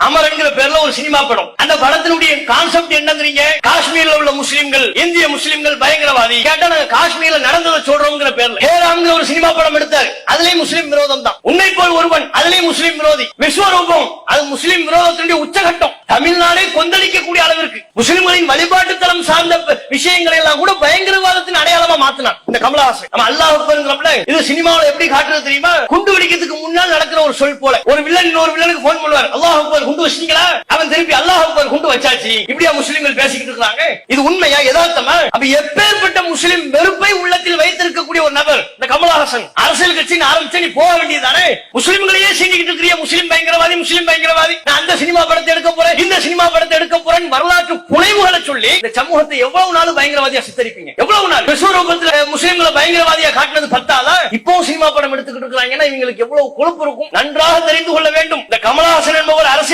அமர் என்கிற பேர்ல ஒரு சினிமா படம். அந்த படத்தினுடைய கான்செப்ட் என்னங்கிறீங்க? காஷ்மீர்ல உள்ள முஸ்லிம்கள், இந்திய முஸ்லிம்கள் பயங்கரவாதி. கேட்டா நாங்க காஷ்மீர்ல நடந்ததை சொல்றோம்ங்கிற பேர்ல ஹேராம்ங்கிற ஒரு சினிமா படம் எடுத்தாரு. அதுலயும் முஸ்லிம் விரோதம் தான். உன்னை போல் ஒருவன், அதுலயும் முஸ்லிம் விரோதி. விஸ்வரூபம், அது முஸ்லிம் விரோதத்தினுடைய உச்சகட்டம். தமிழ்நாடே கொந்தளிக்கக்கூடிய அளவிற்கு முஸ்லிம்களின் வழிபாட்டு தளம் சார்ந்த விஷயங்களை எல்லாம் கூட பயங்கரவாதத்தின் அடையாளமா மாத்தினார் இந்த கமலஹாசன். நம்ம அல்லாஹ் அக்பர்ங்கறப்பல இது சினிமாவுல எப்படி காட்டுறது தெரியுமா? குண்டு வெடிக்கிறதுக்கு முன்னால் நடக்கிற ஒரு சொல் போல. ஒரு வில்லன் இன்னொரு வில்லனுக்கு போன் பண்ணுவார், அல்லாஹ் அக்பர் குண்டு வச்சிட்டீங்களா? அவன் திருப்பி அல்லாஹ் அக்பர் குண்டு வச்சாச்சு. இப்படியா முஸ்லிம்கள் பேசிக்கிட்டு இருக்காங்க? இது உண்மையா, யதார்த்தமா? அப்ப எப்பேற்பட்ட முஸ்லிம் வெறுப்பை உள்ளத்தில் வைத்திருக்கக்கூடிய ஒரு நபர் இந்த கமலஹாசன். அரசியல் கட்சின்னு ஆரம்பிச்சு நீ போக வேண்டியதானே? முஸ்லிம்களையே சீண்டிக்கிட்டு இருக்கிற முஸ்லிம் பயங்கரவாதி, முஸ்லிம் பயங்கரவாதி. நான் அந்த சினிமா படத்தை எடுக்க போறேன், இந்த சினிமா படத்தை எடுக்க போறேன், வரலாற்று புனைவுகளை சொல்லி இந்த சமூகத்தை எவ்வளவு நாள் பயங்கரவாதியா சித்தரிப்பீங்க? எவ்வளவு நாள்? விஸ்வரூபத்துல முஸ்லிம்களை பயங்கரவாதியா காட்டினது பத்தாதா? இப்போ சினிமா படம் எடுத்துக்கிட்டு இருக்காங்கன்னா இவங்களுக்கு எவ்வளவு கொழுப்பு இருக்கும் நன்றாக தெரிந்து கொள்ள வேண்டும். இந்த கமலஹாசன் என்பவர் அரசியல்